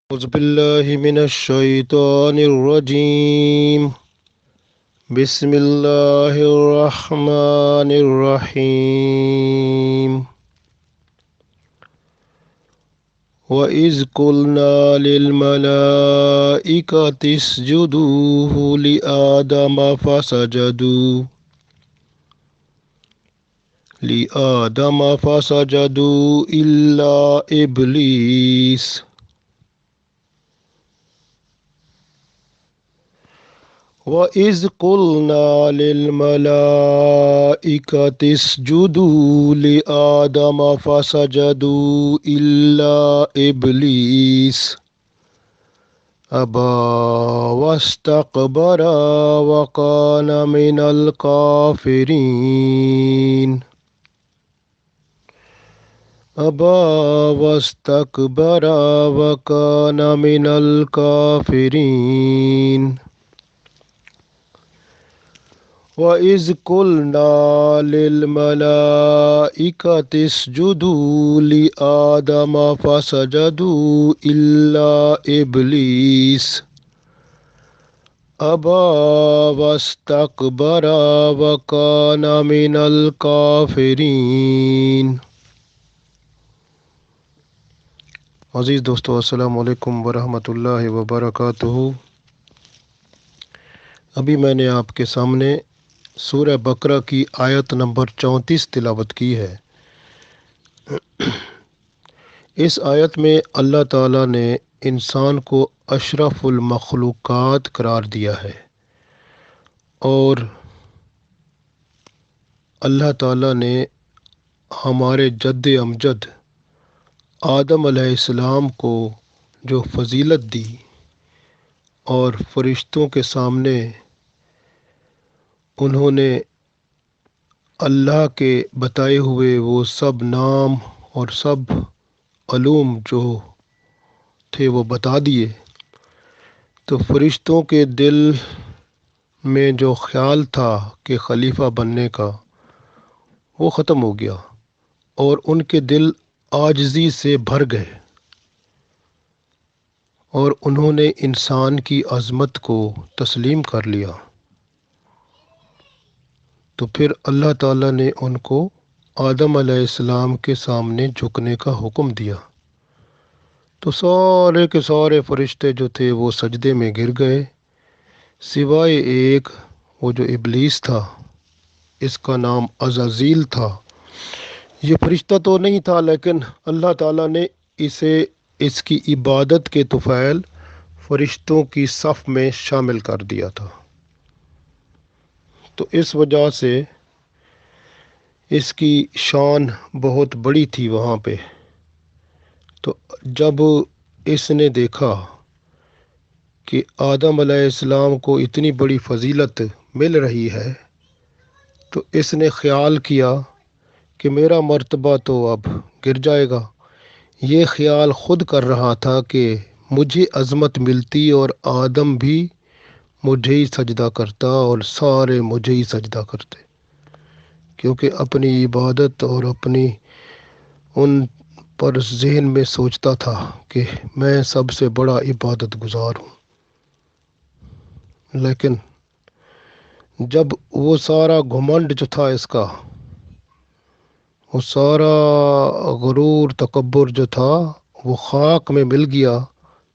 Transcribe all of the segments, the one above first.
أعوذ بالله من الشيطان الرجيم. بسم الله الرحمن الرحيم. وإذ قلنا للملائكة اسجدوا لآدم فسجدوا إلا إبليس وَإِذْ قُلْنَا لِلْمَلَائِكَةِ اسْجُدُوا لِآدَمَ فَسَجَدُوا إِلَّا إِبْلِيسَ أَبَى وَاسْتَكْبَرَ وَكَانَ مِنَ الْكَافِرِينَ أَبَى وَاسْتَكْبَرَ وَكَانَ مِنَ الْكَافِرِينَ وَإِذْ قُلْنَا لِلْمَلَائِكَةِ اسْجُدُوا لِآدَمَ فَسَجَدُوا إِلَّا إِبْلِيسَ أَبَى وَاسْتَكْبَرَ وَكَانَ مِنَ الْكَافِرِينَ۔ عزیز دوستو، السلام علیکم ورحمۃ اللہ وبرکاتہ۔ ابھی میں نے آپ کے سامنے سورہ بقرہ کی آیت نمبر 34 تلاوت کی ہے۔ اس آیت میں اللہ تعالیٰ نے انسان کو اشرف المخلوقات قرار دیا ہے، اور اللہ تعالیٰ نے ہمارے جد امجد آدم علیہ السلام کو جو فضیلت دی اور فرشتوں کے سامنے انہوں نے اللہ کے بتائے ہوئے وہ سب نام اور سب علوم جو تھے وہ بتا دیے، تو فرشتوں کے دل میں جو خیال تھا کہ خلیفہ بننے کا وہ ختم ہو گیا، اور ان کے دل عاجزی سے بھر گئے، اور انہوں نے انسان کی عظمت کو تسلیم کر لیا۔ تو پھر اللہ تعالیٰ نے ان کو آدم علیہ السلام کے سامنے جھکنے کا حکم دیا، تو سارے کے سارے فرشتے جو تھے وہ سجدے میں گر گئے، سوائے ایک، وہ جو ابلیس تھا، اس کا نام عزازیل تھا۔ یہ فرشتہ تو نہیں تھا، لیکن اللہ تعالیٰ نے اس کی عبادت کے طفیل فرشتوں کی صف میں شامل کر دیا تھا۔ تو اس وجہ سے اس کی شان بہت بڑی تھی وہاں پہ۔ تو جب اس نے دیکھا کہ آدم علیہ السلام کو اتنی بڑی فضیلت مل رہی ہے، تو اس نے خیال کیا کہ میرا مرتبہ تو اب گر جائے گا۔ یہ خیال خود کر رہا تھا کہ مجھے عظمت ملتی اور آدم بھی مجھے ہی سجدہ کرتا اور سارے مجھے ہی سجدہ کرتے، کیونکہ اپنی عبادت اور اپنی ان پر ذہن میں سوچتا تھا کہ میں سب سے بڑا عبادت گزار ہوں۔ لیکن جب وہ سارا گھمنڈ جو تھا اس کا، وہ سارا غرور تکبر جو تھا وہ خاک میں مل گیا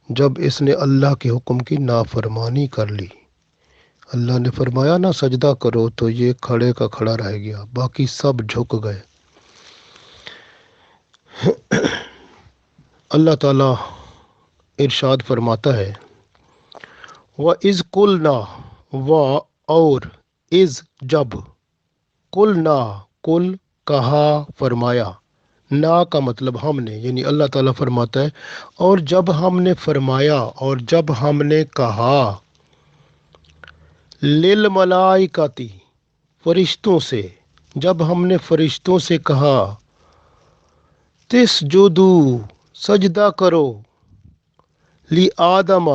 جب اس نے اللہ کے حکم کی نافرمانی کر لی۔ اللہ نے فرمایا نہ سجدہ کرو، تو یہ کھڑے کا کھڑا رہ گیا، باقی سب جھک گئے۔ اللہ تعالیٰ ارشاد فرماتا ہے، وَإِذْ قُلْنَا، اور اذ جب، قُلْنَا قل کہا، فرمایا، نا کا مطلب ہم نے، یعنی اللہ تعالیٰ فرماتا ہے اور جب ہم نے فرمایا اور جب ہم نے کہا، للملائکتی، فرشتوں سے، جب ہم نے فرشتوں سے کہا، تسجدو، سجدہ کرو، آدم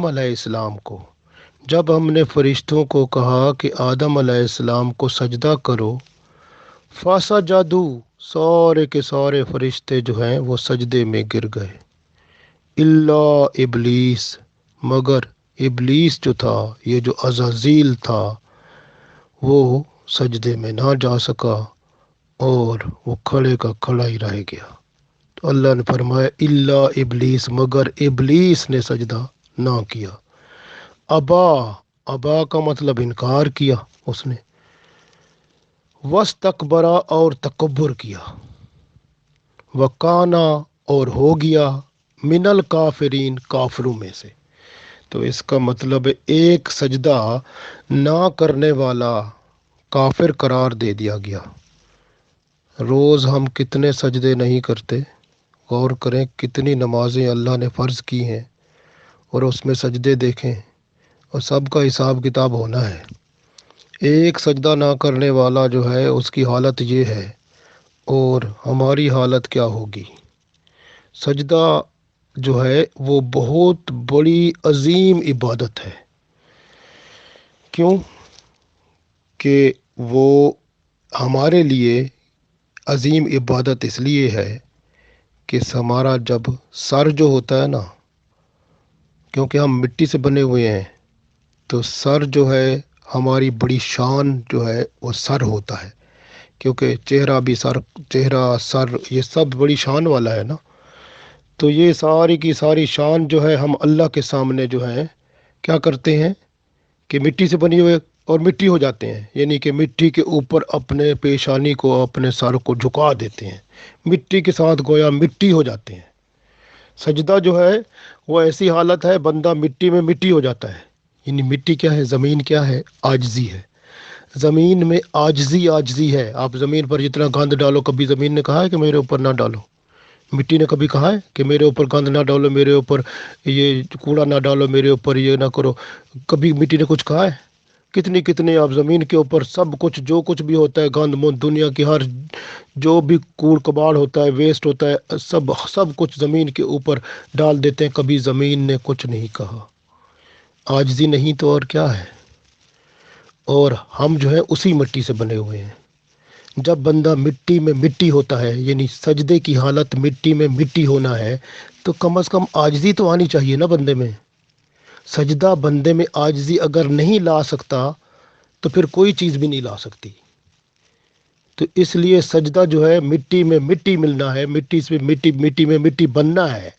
علیہ السلام کو، جب ہم نے فرشتوں کو کہا کہ آدم علیہ السلام کو سجدہ کرو، فسجدو، سارے کے سارے فرشتے جو ہیں وہ سجدے میں گر گئے، الا ابلیس، مگر ابلیس جو تھا، یہ جو عزازیل تھا، وہ سجدے میں نہ جا سکا اور وہ کھڑے کا کھڑا ہی رہ گیا۔ تو اللہ نے فرمایا الا ابلیس، مگر ابلیس نے سجدہ نہ کیا۔ ابا، ابا کا مطلب انکار کیا اس نے، واستکبرا اور تکبر کیا، وکانا اور ہو گیا، من الکافرین کافروں میں سے۔ تو اس کا مطلب ایک سجدہ نہ کرنے والا کافر قرار دے دیا گیا۔ روز ہم کتنے سجدے نہیں کرتے، غور کریں کتنی نمازیں اللہ نے فرض کی ہیں اور اس میں سجدے دیکھیں، اور سب کا حساب کتاب ہونا ہے۔ ایک سجدہ نہ کرنے والا جو ہے اس کی حالت یہ ہے، اور ہماری حالت کیا ہوگی؟ سجدہ جو ہے وہ بہت بڑی عظیم عبادت ہے۔ کیوں کہ وہ ہمارے لیے عظیم عبادت اس لیے ہے کہ ہمارا جب سر جو ہوتا ہے نا، کیونکہ ہم مٹی سے بنے ہوئے ہیں، تو سر جو ہے ہماری بڑی شان جو ہے وہ سر ہوتا ہے، کیونکہ چہرہ سر یہ سب بڑی شان والا ہے نا۔ تو یہ ساری کی ساری شان جو ہے ہم اللہ کے سامنے جو ہے کیا کرتے ہیں کہ مٹی سے بنی ہوئے اور مٹی ہو جاتے ہیں، یعنی کہ مٹی کے اوپر اپنے پیشانی کو، اپنے سر کو جھکا دیتے ہیں، مٹی کے ساتھ گویا مٹی ہو جاتے ہیں۔ سجدہ جو ہے وہ ایسی حالت ہے، بندہ مٹی میں مٹی ہو جاتا ہے۔ یعنی مٹی کیا ہے؟ زمین کیا ہے؟ عاجزی ہے۔ زمین میں عاجزی ہے۔ آپ زمین پر جتنا گند ڈالو، کبھی زمین نے کہا ہے کہ میرے اوپر نہ ڈالو؟ مٹی نے کبھی کہا ہے کہ میرے اوپر گند نہ ڈالو، میرے اوپر یہ کوڑا نہ ڈالو، میرے اوپر یہ نہ کرو؟ کبھی مٹی نے کچھ کہا ہے؟ کتنی آپ زمین کے اوپر سب کچھ جو کچھ بھی ہوتا ہے، گند مند دنیا کی ہر جو بھی کوڑ کباڑ ہوتا ہے، ویسٹ ہوتا ہے، سب کچھ زمین کے اوپر ڈال دیتے ہیں، کبھی زمین نے کچھ نہیں کہا۔ عاجزی نہیں تو اور کیا ہے؟ اور ہم جو ہے اسی مٹی سے بنے ہوئے ہیں۔ جب بندہ مٹی میں مٹی ہوتا ہے، یعنی سجدے کی حالت مٹی میں مٹی ہونا ہے، تو کم از کم عاجزی تو آنی چاہیے نا بندے میں۔ سجدہ بندے میں عاجزی اگر نہیں لا سکتا تو پھر کوئی چیز بھی نہیں لا سکتی۔ تو اس لیے سجدہ جو ہے مٹی میں مٹی ملنا ہے، مٹی میں مٹی بننا ہے۔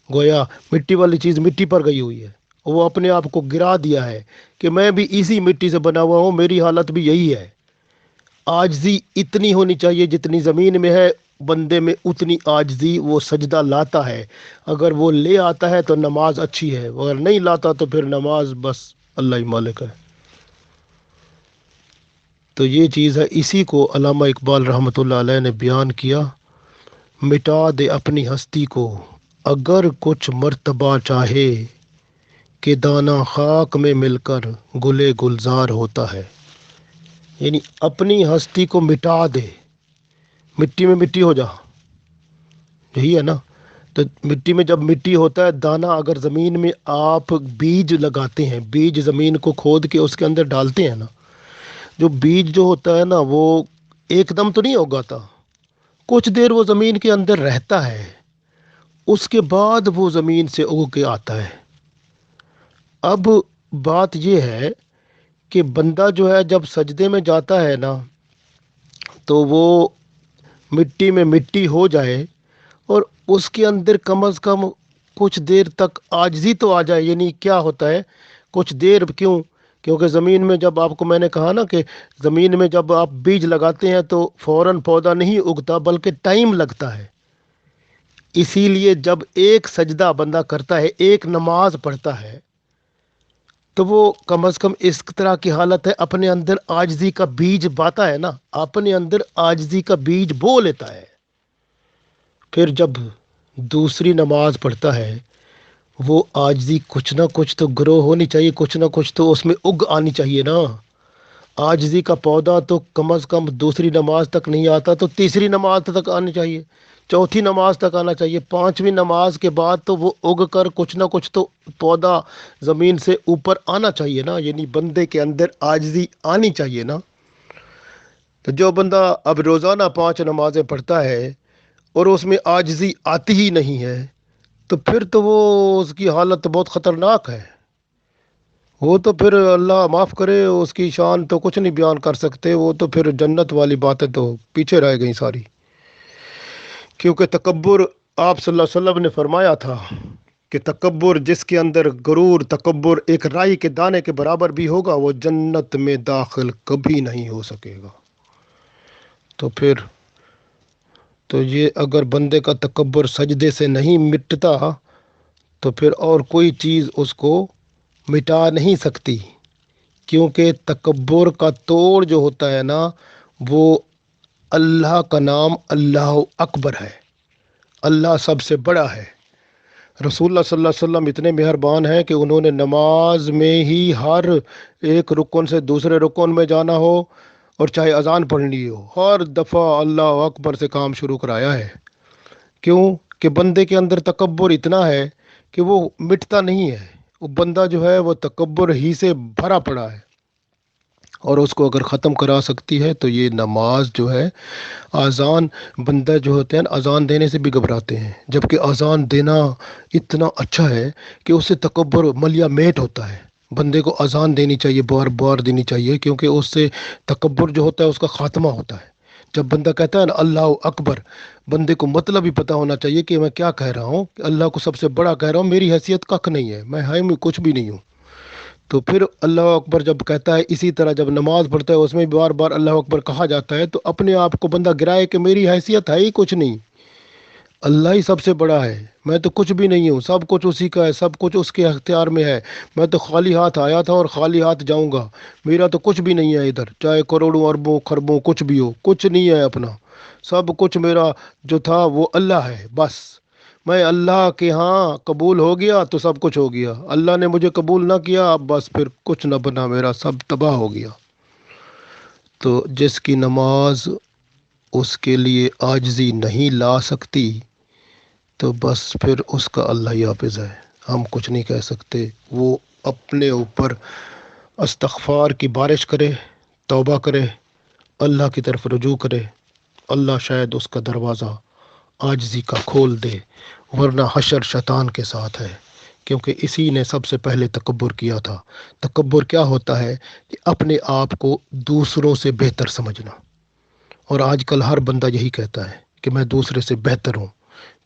گویا مٹی والی چیز مٹی پر گئی ہوئی ہے، وہ اپنے آپ کو گرا دیا ہے کہ میں بھی اسی مٹی سے بنا ہوا ہوں، میری حالت بھی یہی ہے۔ عاجزی اتنی ہونی چاہیے جتنی زمین میں ہے، بندے میں اتنی عاجزی وہ سجدہ لاتا ہے۔ اگر وہ لے آتا ہے تو نماز اچھی ہے، اگر نہیں لاتا تو پھر نماز بس اللہ ہی مالک ہے۔ تو یہ چیز ہے، اسی کو علامہ اقبال رحمۃ اللہ علیہ نے بیان کیا، مٹا دے اپنی ہستی کو اگر کچھ مرتبہ چاہے، کہ دانا خاک میں مل کر گلے گلزار ہوتا ہے۔ یعنی اپنی ہستی کو مٹا دے، مٹی میں مٹی ہو جا، یہی ہے نا۔ تو مٹی میں جب مٹی ہوتا ہے، دانا اگر زمین میں آپ بیج لگاتے ہیں، بیج زمین کو کھود کے اس کے اندر ڈالتے ہیں نا، جو بیج جو ہوتا ہے نا وہ ایک دم تو نہیں اگاتا، کچھ دیر وہ زمین کے اندر رہتا ہے، اس کے بعد وہ زمین سے اگ کے آتا ہے۔ اب بات یہ ہے کہ بندہ جو ہے جب سجدے میں جاتا ہے نا، تو وہ مٹی میں مٹی ہو جائے اور اس کے اندر کم از کم کچھ دیر تک عاجزی تو آ جائے۔ یعنی کیا ہوتا ہے کچھ دیر؟ کیونکہ زمین میں جب آپ کو میں نے کہا نا کہ زمین میں جب آپ بیج لگاتے ہیں تو فوراً پودا نہیں اگتا، بلکہ ٹائم لگتا ہے۔ اسی لیے جب ایک سجدہ بندہ کرتا ہے، ایک نماز پڑھتا ہے، تو وہ کم از کم اس طرح کی حالت ہے، اپنے اندر عاجزی کا بیج باتا ہے نا، اپنے اندر عاجزی کا بیج بو لیتا ہے۔ پھر جب دوسری نماز پڑھتا ہے، وہ عاجزی کچھ نہ کچھ تو گرو ہونی چاہیے، کچھ نہ کچھ تو اس میں اگ آنی چاہیے نا۔ عاجزی کا پودا تو کم از کم دوسری نماز تک نہیں آتا تو تیسری نماز تک آنی چاہیے، چوتھی نماز تک آنا چاہیے، پانچویں نماز کے بعد تو وہ اگ کر کچھ نہ کچھ تو پودا زمین سے اوپر آنا چاہیے نا۔ یعنی بندے کے اندر عاجزی آنی چاہیے نا۔ تو جو بندہ اب روزانہ 5 نمازیں پڑھتا ہے اور اس میں عاجزی آتی ہی نہیں ہے، تو پھر تو وہ اس کی حالت بہت خطرناک ہے. وہ تو پھر اللہ معاف کرے، اس کی شان تو کچھ نہیں بیان کر سکتے. وہ تو پھر جنت والی باتیں تو پیچھے رہ گئیں ساری. کیونکہ تکبر، آپ صلی اللہ علیہ وسلم نے فرمایا تھا کہ تکبر، جس کے اندر غرور، تکبر ایک رائی کے دانے کے برابر بھی ہوگا، وہ جنت میں داخل کبھی نہیں ہو سکے گا. تو پھر تو یہ اگر بندے کا تکبر سجدے سے نہیں مٹتا تو پھر اور کوئی چیز اس کو مٹا نہیں سکتی. کیونکہ تکبر کا توڑ جو ہوتا ہے نا، وہ اللہ کا نام اللہ اکبر ہے. اللہ سب سے بڑا ہے. رسول اللہ صلی اللہ علیہ وسلم اتنے مہربان ہیں کہ انہوں نے نماز میں ہی ہر ایک رکن سے دوسرے رکن میں جانا ہو اور چاہے اذان پڑھنی ہو، ہر دفعہ اللہ اکبر سے کام شروع کرایا ہے. کیوں کہ بندے کے اندر تکبر اتنا ہے کہ وہ مٹتا نہیں ہے. وہ بندہ جو ہے وہ تکبر ہی سے بھرا پڑا ہے، اور اس کو اگر ختم کرا سکتی ہے تو یہ نماز جو ہے. اذان، بندہ جو ہوتے ہیں اذان دینے سے بھی گھبراتے ہیں، جبکہ اذان دینا اتنا اچھا ہے کہ اس سے تکبر ملیا میٹ ہوتا ہے. بندے کو اذان دینی چاہیے، بار بار دینی چاہیے، کیونکہ اس سے تکبر جو ہوتا ہے اس کا خاتمہ ہوتا ہے. جب بندہ کہتا ہے نا اللہ اکبر، بندے کو مطلب ہی پتہ ہونا چاہیے کہ میں کیا کہہ رہا ہوں، کہ اللہ کو سب سے بڑا کہہ رہا ہوں، میری حیثیت کک نہیں ہے، میں کچھ بھی نہیں ہوں. تو پھر اللہ اکبر جب کہتا ہے، اسی طرح جب نماز پڑھتا ہے اس میں بار بار اللہ اکبر کہا جاتا ہے، تو اپنے آپ کو بندہ گرائے کہ میری حیثیت ہے ہی کچھ نہیں، اللہ ہی سب سے بڑا ہے، میں تو کچھ بھی نہیں ہوں، سب کچھ اسی کا ہے، سب کچھ اس کے اختیار میں ہے. میں تو خالی ہاتھ آیا تھا اور خالی ہاتھ جاؤں گا، میرا تو کچھ بھی نہیں ہے ادھر، چاہے کروڑوں اربوں خربوں کچھ بھی ہو، کچھ نہیں ہے اپنا. سب کچھ میرا جو تھا وہ اللہ ہے. بس میں اللہ کے ہاں قبول ہو گیا تو سب کچھ ہو گیا، اللہ نے مجھے قبول نہ کیا، اب بس پھر کچھ نہ بنا، میرا سب تباہ ہو گیا. تو جس کی نماز اس کے لیے عاجزی نہیں لا سکتی تو بس پھر اس کا اللہ ہی حافظ ہے، ہم کچھ نہیں کہہ سکتے. وہ اپنے اوپر استغفار کی بارش کرے، توبہ کرے، اللہ کی طرف رجوع کرے، اللہ شاید اس کا دروازہ عاجزی کا کھول دے، ورنہ حشر شیطان کے ساتھ ہے. کیونکہ اسی نے سب سے پہلے تکبر کیا تھا. تکبر کیا ہوتا ہے؟ کہ اپنے آپ کو دوسروں سے بہتر سمجھنا. اور آج کل ہر بندہ یہی کہتا ہے کہ میں دوسرے سے بہتر ہوں.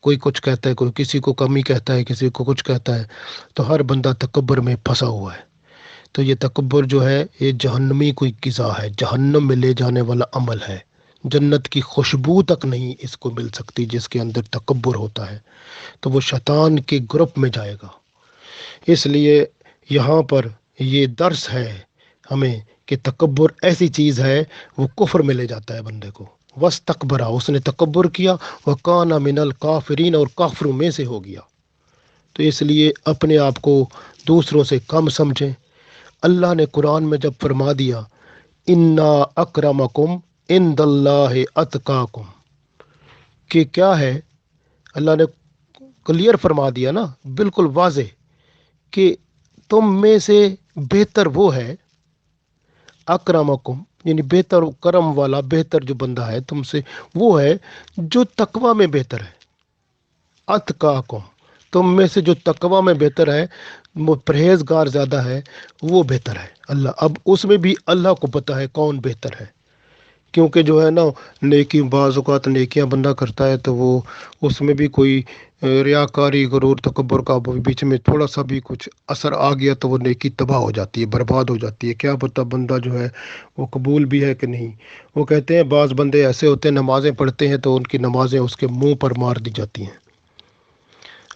کوئی کچھ کہتا ہے، کوئی کسی کو کمی کہتا ہے، کسی کو کچھ کہتا ہے. تو ہر بندہ تکبر میں پھنسا ہوا ہے. تو یہ تکبر جو ہے یہ جہنمی کوئی غذا ہے، جہنم میں لے جانے والا عمل ہے. جنت کی خوشبو تک نہیں اس کو مل سکتی جس کے اندر تکبر ہوتا ہے. تو وہ شیطان کے گروپ میں جائے گا. اس لیے یہاں پر یہ درس ہے ہمیں کہ تکبر ایسی چیز ہے وہ کفر میں لے جاتا ہے بندے کو. وَاسْتَكْبَرَ، اس نے تکبر کیا، وَكَانَ مِنَ الْكَافِرِينَ، اور کافروں میں سے ہو گیا. تو اس لیے اپنے آپ کو دوسروں سے کم سمجھیں. اللہ نے قرآن میں جب فرما دیا اِنَّا أَكْرَمَكُمْ عِنْدَ اللَّهِ أَتْقَاكُمْ، کہ کیا ہے، اللہ نے کلیئر فرما دیا نا، بالکل واضح، کہ تم میں سے بہتر وہ ہے، اکرمکم یعنی بہتر کرم والا، بہتر جو بندہ ہے تم سے وہ ہے جو تقوی میں بہتر ہے. اتقاکم، تم میں سے جو تقوی میں بہتر ہے، وہ پرہیزگار زیادہ ہے، وہ بہتر ہے. اللہ، اب اس میں بھی اللہ کو پتہ ہے کون بہتر ہے. کیونکہ جو ہے نا نیکی، بعض اوقات نیکیاں بندہ کرتا ہے تو وہ اس میں بھی کوئی ریاکاری، غرور، تکبر کا بیچ میں تھوڑا سا بھی کچھ اثر آ گیا تو وہ نیکی تباہ ہو جاتی ہے، برباد ہو جاتی ہے. کیا پتہ بندہ جو ہے وہ قبول بھی ہے کہ نہیں. وہ کہتے ہیں بعض بندے ایسے ہوتے ہیں نمازیں پڑھتے ہیں تو ان کی نمازیں اس کے منہ پر مار دی جاتی ہیں.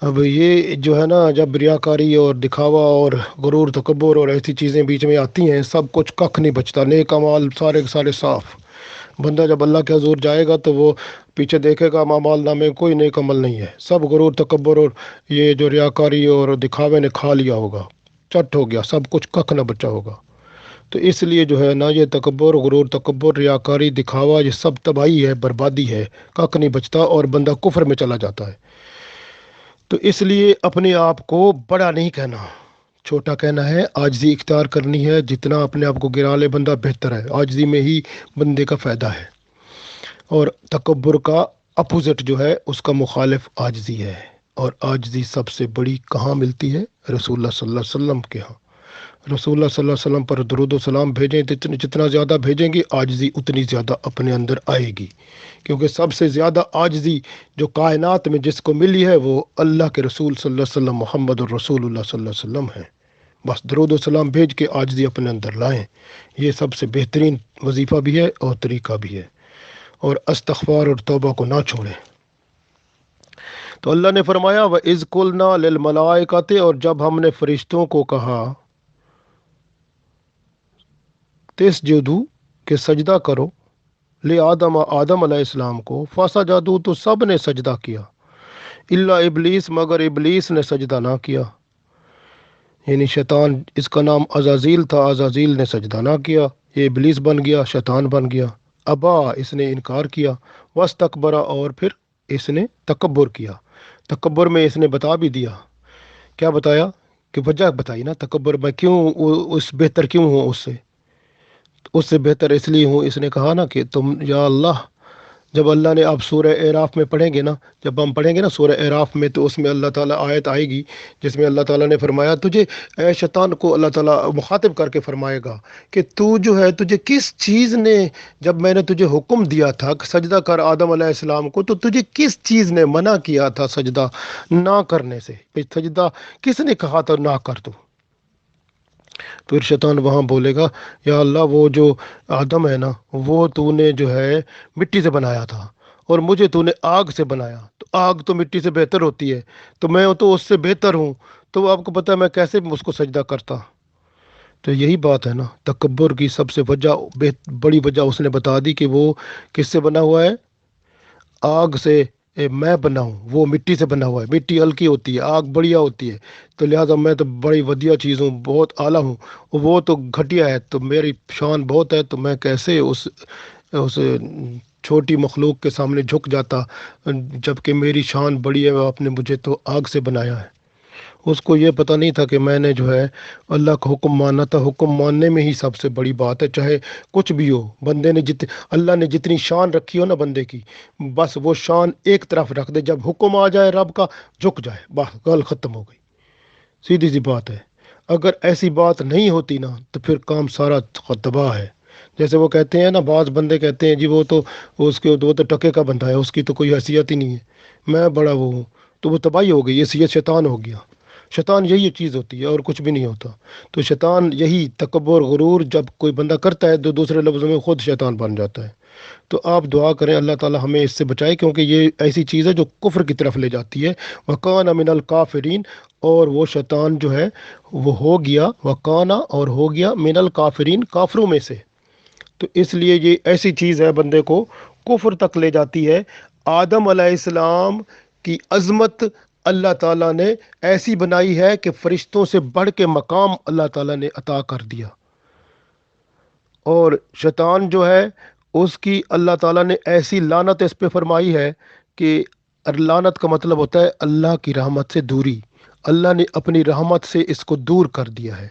اب یہ جو ہے نا جب ریاکاری اور دکھاوا اور غرور، تکبر اور ایسی چیزیں بیچ میں آتی ہیں، سب کچھ ککھ نہیں بچتا، نیک اعمال سارے کے سارے صاف. بندہ جب اللہ کے حضور جائے گا تو وہ پیچھے دیکھے گا اعمال نامے میں کوئی نیک عمل نہیں ہے، سب غرور، تکبر اور یہ جو ریاکاری اور دکھاوے نے کھا لیا ہوگا، چٹ ہو گیا، سب کچھ ککھ نہ بچا ہوگا. تو اس لیے جو ہے نا یہ تکبر، غرور، تکبر، ریاکاری، دکھاوا، یہ سب تباہی ہے، بربادی ہے، ککھ نہیں بچتا اور بندہ کفر میں چلا جاتا ہے. تو اس لیے اپنے آپ کو بڑا نہیں کہنا، چھوٹا کہنا ہے، عاجزی اختیار کرنی ہے. جتنا اپنے آپ کو گرا لے بندہ بہتر ہے، عاجزی میں ہی بندے کا فائدہ ہے. اور تکبر کا اپوزٹ جو ہے اس کا مخالف عاجزی ہے. اور عاجزی سب سے بڑی کہاں ملتی ہے؟ رسول اللہ صلی اللہ علیہ وسلم کے ہاں۔ رسول اللہ صلی اللہ علیہ وسلم پر درود و سلام بھیجیں، جتنا زیادہ بھیجیں گے عاجزی اتنی زیادہ اپنے اندر آئے گی، کیونکہ سب سے زیادہ عاجزی جو کائنات میں جس کو ملی ہے وہ اللہ کے رسول صلی اللہ علیہ وسلم محمد الرسول اللہ صلی اللہ علیہ وسلم ہے۔ بس درود و سلام بھیج کے عاجزی اپنے اندر لائیں، یہ سب سے بہترین وظیفہ بھی ہے اور طریقہ بھی ہے، اور استغفار اور توبہ کو نہ چھوڑیں۔ تو اللہ نے فرمایا وَإِذْ قُلْنَا لِلْمَلَائِكَةِ، اور جب ہم نے فرشتوں کو کہا تسجدوا کہ سجدہ کرو، آدم علیہ السلام کو، فسجدوا تو سب نے سجدہ کیا، الا ابلیس مگر ابلیس نے سجدہ نہ کیا، یعنی شیطان، اس کا نام عزازیل تھا، عزازیل نے سجدہ نہ کیا، یہ ابلیس بن گیا، شیطان بن گیا، ابا اس نے انکار کیا، واستکبر اور پھر اس نے تکبر کیا۔ تکبر میں اس نے بتا بھی دیا، کیا بتایا کہ وجہ بتائی نا، تکبر میں کیوں اس بہتر کیوں ہوں اس سے بہتر اس لیے ہوں، اس نے کہا نا کہ تم یا اللہ، جب اللہ نے آپ سورہ اعراف میں پڑھیں گے نا، جب ہم پڑھیں گے نا سورہ اعراف میں، تو اس میں اللہ تعالیٰ آیت آئے گی جس میں اللہ تعالیٰ نے فرمایا تجھے، اے شیطان کو اللہ تعالیٰ مخاطب کر کے فرمائے گا کہ تو جو ہے تجھے کس چیز نے، جب میں نے تجھے حکم دیا تھا کہ سجدہ کر آدم علیہ السلام کو، تو تجھے کس چیز نے منع کیا تھا سجدہ نہ کرنے سے؟ سجدہ کس نے کہا تھا نہ کر تو؟ تو پھر شیطان وہاں بولے گا یا اللہ وہ جو آدم ہے نا، وہ تو نے جو ہے مٹی سے بنایا تھا، اور مجھے تو نے آگ سے بنایا، تو آگ تو مٹی سے بہتر ہوتی ہے، تو میں تو اس سے بہتر ہوں، تو آپ کو پتہ ہے میں کیسے اس کو سجدہ کرتا؟ تو یہی بات ہے نا، تکبر کی سب سے بڑی وجہ اس نے بتا دی کہ وہ کس سے بنا ہوا ہے؟ آگ سے۔ میں بنا ہوں، وہ مٹی سے بنا ہوا ہے، مٹی ہلکی ہوتی ہے، آگ بڑھیا ہوتی ہے، تو لہٰذا میں تو بڑی ودیا چیز ہوں، بہت اعلیٰ ہوں، وہ تو گھٹیا ہے، تو میری شان بہت ہے، تو میں کیسے اس چھوٹی مخلوق کے سامنے جھک جاتا، جبکہ میری شان بڑی ہے، آپ نے مجھے تو آگ سے بنایا ہے۔ اس کو یہ پتہ نہیں تھا کہ میں نے جو ہے اللہ کا حکم ماننا تھا، حکم ماننے میں ہی سب سے بڑی بات ہے، چاہے کچھ بھی ہو، بندے نے اللہ نے جتنی شان رکھی ہو نا بندے کی، بس وہ شان ایک طرف رکھ دے، جب حکم آ جائے رب کا جھک جائے، بس گل ختم ہو گئی، سیدھی سی بات ہے۔ اگر ایسی بات نہیں ہوتی نا تو پھر کام سارا تباہ ہے۔ جیسے وہ کہتے ہیں نا، بعض بندے کہتے ہیں جی وہ تو وہ تو ٹکے کا بندہ ہے، اس کی تو کوئی حیثیت ہی نہیں ہے، میں بڑا وہ ہوں، تو وہ تباہی ہو گئی، یہ شیطان ہو گیا۔ شیطان یہی چیز ہوتی ہے اور کچھ بھی نہیں ہوتا۔ تو شیطان یہی تکبر غرور جب کوئی بندہ کرتا ہے تو دوسرے لفظوں میں خود شیطان بن جاتا ہے۔ تو آپ دعا کریں اللہ تعالی ہمیں اس سے بچائے، کیونکہ یہ ایسی چیز ہے جو کفر کی طرف لے جاتی ہے۔ وَكَانَ مِنَ الْكَافِرِينَ، اور وہ شیطان جو ہے وہ ہو گیا، وَكَانَ اور ہو گیا، مِنَ الْكَافِرِينَ کافروں میں سے۔ تو اس لیے یہ ایسی چیز ہے بندے کو کفر تک لے جاتی ہے۔ آدم علیہ السلام کی عظمت اللہ تعالیٰ نے ایسی بنائی ہے کہ فرشتوں سے بڑھ کے مقام اللہ تعالیٰ نے عطا کر دیا، اور شیطان جو ہے اس کی اللہ تعالیٰ نے ایسی لعنت اس پہ فرمائی ہے کہ لعنت کا مطلب ہوتا ہے اللہ کی رحمت سے دوری، اللہ نے اپنی رحمت سے اس کو دور کر دیا ہے،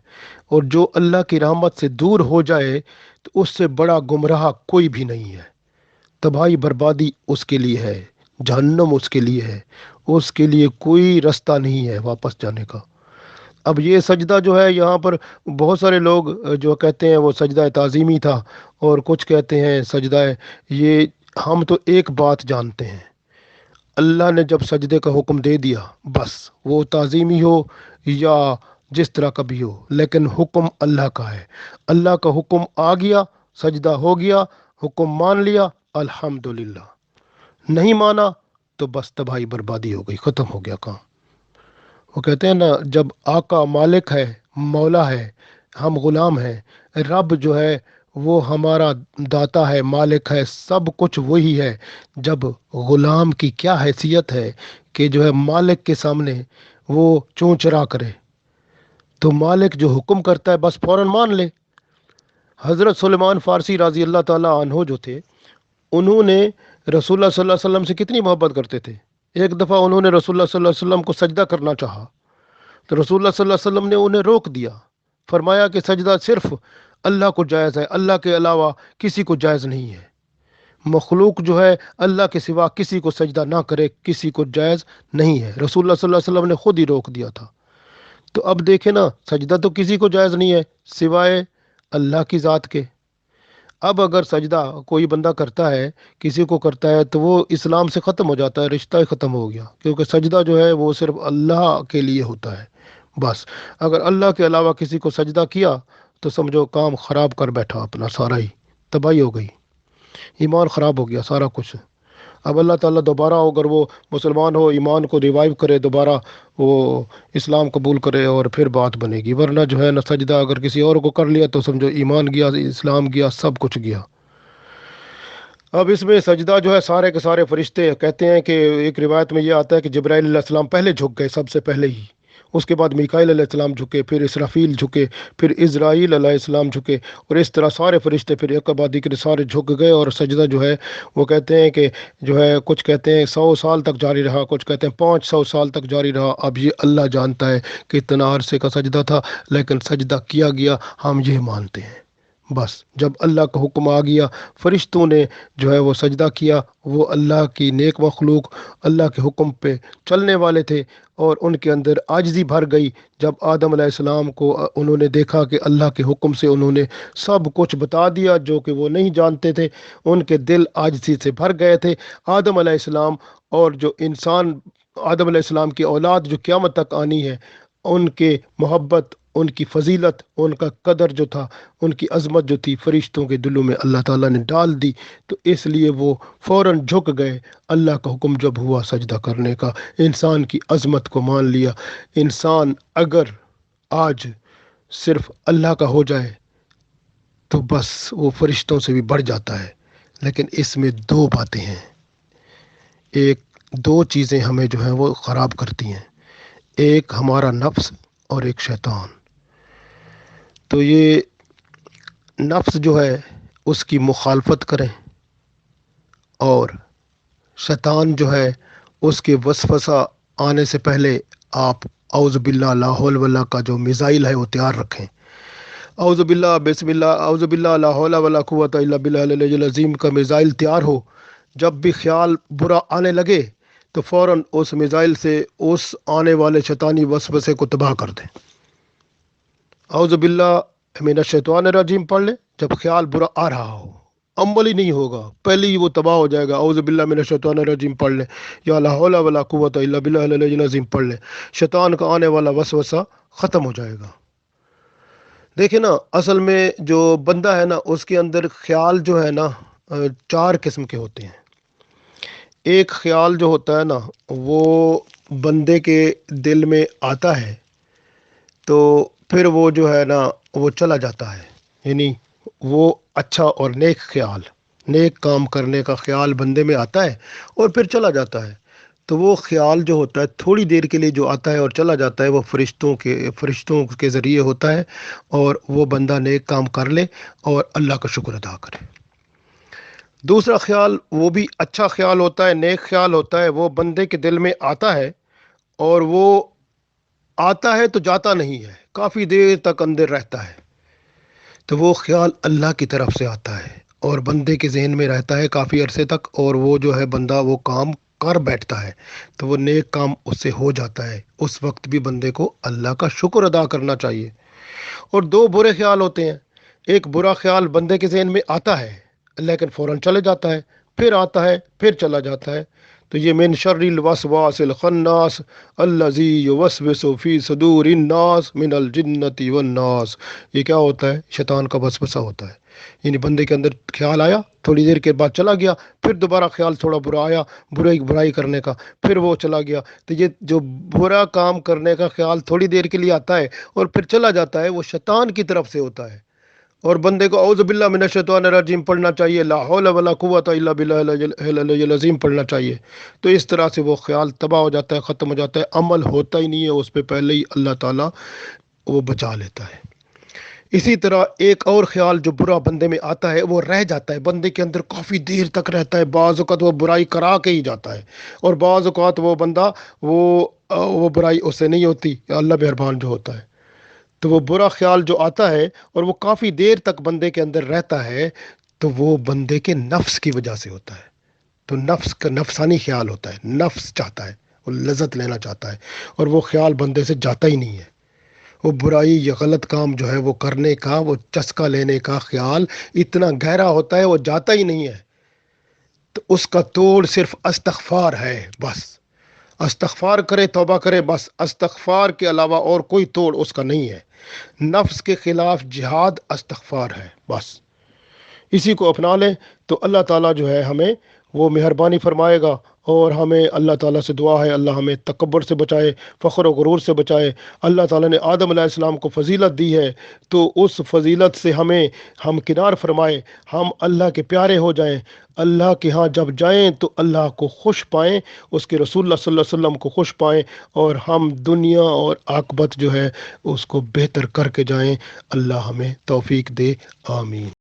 اور جو اللہ کی رحمت سے دور ہو جائے تو اس سے بڑا گمراہ کوئی بھی نہیں ہے۔ تباہی بربادی اس کے لیے ہے، جہنم اس کے لیے ہے، اس کے لیے کوئی رستہ نہیں ہے واپس جانے کا۔ اب یہ سجدہ جو ہے یہاں پر بہت سارے لوگ جو کہتے ہیں وہ سجدہ تعظیمی تھا، اور کچھ کہتے ہیں سجدہ یہ، ہم تو ایک بات جانتے ہیں، اللہ نے جب سجدے کا حکم دے دیا بس، وہ تعظیمی ہو یا جس طرح کا بھی ہو، لیکن حکم اللہ کا ہے، اللہ کا حکم آ گیا، سجدہ ہو گیا، حکم مان لیا، الحمدللہ، نہیں مانا تو بس تباہی بربادی ہو گئی، ختم ہو گیا کام۔ وہ کہتے ہیں نا، جب آقا مالک ہے، مولا ہے، ہم غلام ہیں، رب جو ہے وہ ہمارا داتا ہے، مالک ہے، سب کچھ وہی ہے، جب غلام کی کیا حیثیت ہے کہ جو ہے مالک کے سامنے وہ چون چرا کرے، تو مالک جو حکم کرتا ہے بس فوراً مان لے۔ حضرت سلیمان فارسی رضی اللہ تعالیٰ عنہ جو تھے، انہوں نے رسول اللہ صلی اللہ علیہ وسلم سے کتنی محبت کرتے تھے۔ ایک دفعہ انہوں نے رسول اللہ صلی اللہ علیہ وسلم کو سجدہ کرنا چاہا، تو رسول اللہ صلی اللہ علیہ وسلم نے انہیں روک دیا، فرمایا کہ سجدہ صرف اللہ کو جائز ہے، اللہ کے علاوہ کسی کو جائز نہیں ہے۔ مخلوق جو ہے اللہ کے سوا کسی کو سجدہ نہ کرے، کسی کو جائز نہیں ہے، رسول اللہ صلی اللہ علیہ وسلم نے خود ہی روک دیا تھا۔ تو اب دیکھیں نا، سجدہ تو کسی کو جائز نہیں ہے سوائے اللہ کی ذات کے۔ اب اگر سجدہ کوئی بندہ کرتا ہے، کسی کو کرتا ہے، تو وہ اسلام سے ختم ہو جاتا ہے، رشتہ ہی ختم ہو گیا، کیونکہ سجدہ جو ہے وہ صرف اللہ کے لیے ہوتا ہے بس۔ اگر اللہ کے علاوہ کسی کو سجدہ کیا تو سمجھو کام خراب کر بیٹھا، اپنا سارا ہی تباہی ہو گئی، ایمان خراب ہو گیا سارا کچھ۔ اب اللہ تعالیٰ دوبارہ اگر وہ مسلمان ہو، ایمان کو ریوائیو کرے، دوبارہ وہ اسلام قبول کرے، اور پھر بات بنے گی، ورنہ جو ہے نا سجدہ اگر کسی اور کو کر لیا تو سمجھو ایمان گیا، اسلام گیا، سب کچھ گیا۔ اب اس میں سجدہ جو ہے سارے کے سارے فرشتے کہتے ہیں کہ ایک روایت میں یہ آتا ہے کہ جبرائیل علیہ السلام پہلے جھک گئے، سب سے پہلے ہی، اس کے بعد میکائیل علیہ السلام جھکے، پھر اسرافیل جھکے، پھر اسرائیل علیہ السلام جھکے، اور اس طرح سارے فرشتے پھر ایک کے بعد ایک سارے جھک گئے، اور سجدہ جو ہے وہ کہتے ہیں کہ جو ہے کچھ کہتے ہیں 100 سال تک جاری رہا، کچھ کہتے ہیں 500 سال تک جاری رہا۔ اب یہ اللہ جانتا ہے کہ اتنا عرصے کا سجدہ تھا، لیکن سجدہ کیا گیا، ہم یہ مانتے ہیں بس۔ جب اللہ کا حکم آ گیا، فرشتوں نے جو ہے وہ سجدہ کیا، وہ اللہ کی نیک مخلوق اللہ کے حکم پہ چلنے والے تھے، اور ان کے اندر عاجزی بھر گئی جب آدم علیہ السلام کو انہوں نے دیکھا کہ اللہ کے حکم سے انہوں نے سب کچھ بتا دیا جو کہ وہ نہیں جانتے تھے، ان کے دل عاجزی سے بھر گئے تھے۔ آدم علیہ السلام اور جو انسان آدم علیہ السلام کی اولاد جو قیامت تک آنی ہے، ان کے محبت، ان کی فضیلت، ان کا قدر جو تھا، ان کی عظمت جو تھی، فرشتوں کے دلوں میں اللہ تعالیٰ نے ڈال دی، تو اس لیے وہ فوراً جھک گئے۔ اللہ کا حکم جب ہوا سجدہ کرنے کا، انسان کی عظمت کو مان لیا۔ انسان اگر آج صرف اللہ کا ہو جائے تو بس وہ فرشتوں سے بھی بڑھ جاتا ہے، لیکن اس میں دو باتیں ہیں، ایک دو چیزیں ہمیں جو ہیں وہ خراب کرتی ہیں، ایک ہمارا نفس اور ایک شیطان۔ تو یہ نفس جو ہے اس کی مخالفت کریں، اور شیطان جو ہے اس کے وسوسہ آنے سے پہلے آپ اعوذ باللہ لا حول ولا کا جو میزائل ہے وہ تیار رکھیں۔ اعوذ باللہ، بسم اللہ، اعوذ باللہ لا حول ولا قوت الا باللہ العلی العظیم کا میزائل تیار ہو۔ جب بھی خیال برا آنے لگے تو فوراً اس میزائل سے اس آنے والے شیطانی وسوسے کو تباہ کر دیں۔ اعوذ باللہ من الشیطان الرجیم پڑھ لیں جب خیال برا آ رہا ہو، عمل ہی نہیں ہوگا، پہلے ہی وہ تباہ ہو جائے گا۔ اعوذ باللہ من الشیطان الرجیم پڑھ لیں، یا لا حول ولا قوت الا باللہ العلی العظیم پڑھ لیں، شیطان کا آنے والا وسوسہ ختم ہو جائے گا۔ دیکھیں نا، اصل میں جو بندہ ہے نا اس کے اندر خیال جو ہے نا 4 قسم کے ہوتے ہیں۔ ایک خیال جو ہوتا ہے نا وہ بندے کے دل میں آتا ہے تو پھر وہ جو ہے نا وہ چلا جاتا ہے، یعنی وہ اچھا اور نیک خیال، نیک کام کرنے کا خیال بندے میں آتا ہے اور پھر چلا جاتا ہے۔ تو وہ خیال جو ہوتا ہے تھوڑی دیر کے لیے جو آتا ہے اور چلا جاتا ہے، وہ فرشتوں کے ذریعے ہوتا ہے، اور وہ بندہ نیک کام کر لے اور اللہ کا شکر ادا کرے۔ دوسرا خیال وہ بھی اچھا خیال ہوتا ہے، نیک خیال ہوتا ہے، وہ بندے کے دل میں آتا ہے، اور وہ آتا ہے تو جاتا نہیں ہے، کافی دیر تک اندر رہتا ہے۔ تو وہ خیال اللہ کی طرف سے آتا ہے اور بندے کے ذہن میں رہتا ہے کافی عرصے تک، اور وہ جو ہے بندہ وہ کام کر بیٹھتا ہے، تو وہ نیک کام اس سے ہو جاتا ہے۔ اس وقت بھی بندے کو اللہ کا شکر ادا کرنا چاہیے۔ اور دو برے خیال ہوتے ہیں، ایک برا خیال بندے کے ذہن میں آتا ہے لیکن فوراً چلے جاتا ہے، پھر آتا ہے پھر چلا جاتا ہے۔ تو یہ من شر الوسواس الخناس الذی یوسوس فی صدور الناس من الجنۃ والناس، یہ کیا ہوتا ہے؟ شیطان کا وسوسہ ہوتا ہے، یعنی بندے کے اندر خیال آیا، تھوڑی دیر کے بعد چلا گیا، پھر دوبارہ خیال تھوڑا برا آیا، برائی کرنے کا، پھر وہ چلا گیا۔ تو یہ جو برا کام کرنے کا خیال تھوڑی دیر کے لیے آتا ہے اور پھر چلا جاتا ہے، وہ شیطان کی طرف سے ہوتا ہے۔ اور بندے کو اعوذ باللہ من الشیطان الرجیم پڑھنا چاہیے، لا حول ولا قوت الا باللہ العلی العظیم پڑھنا چاہیے۔ تو اس طرح سے وہ خیال تباہ ہو جاتا ہے، ختم ہو جاتا ہے، عمل ہوتا ہی نہیں ہے اس پہ، پہلے ہی اللہ تعالیٰ وہ بچا لیتا ہے۔ اسی طرح ایک اور خیال جو برا بندے میں آتا ہے وہ رہ جاتا ہے، بندے کے اندر کافی دیر تک رہتا ہے، بعض اوقات وہ برائی کرا کے ہی جاتا ہے، اور بعض اوقات وہ بندہ وہ برائی اس سے نہیں ہوتی، اللہ مہربان جو ہوتا ہے۔ تو وہ برا خیال جو آتا ہے اور وہ کافی دیر تک بندے کے اندر رہتا ہے، تو وہ بندے کے نفس کی وجہ سے ہوتا ہے. تو نفس کا نفسانی خیال ہوتا ہے، نفس چاہتا ہے، وہ لذت لینا چاہتا ہے، اور وہ خیال بندے سے جاتا ہی نہیں ہے. وہ برائی یا غلط کام جو ہے وہ کرنے کا، وہ چسکا لینے کا خیال اتنا گہرا ہوتا ہے، وہ جاتا ہی نہیں ہے. تو اس کا توڑ صرف استغفار ہے، بس استغفار کرے، توبہ کرے، بس استغفار کے علاوہ اور کوئی توڑ اس کا نہیں ہے. نفس کے خلاف جہاد استغفار ہے، بس اسی کو اپنا لیں تو اللہ تعالیٰ جو ہے ہمیں وہ مہربانی فرمائے گا. اور ہمیں اللہ تعالیٰ سے دعا ہے اللہ ہمیں تکبر سے بچائے، فخر و غرور سے بچائے. اللہ تعالیٰ نے آدم علیہ السلام کو فضیلت دی ہے، تو اس فضیلت سے ہمیں کنار فرمائے، ہم اللہ کے پیارے ہو جائیں. اللہ کے ہاں جب جائیں تو اللہ کو خوش پائیں، اس کے رسول اللہ صلی اللہ علیہ وسلم کو خوش پائیں، اور ہم دنیا اور عاقبت جو ہے اس کو بہتر کر کے جائیں. اللہ ہمیں توفیق دے، آمین.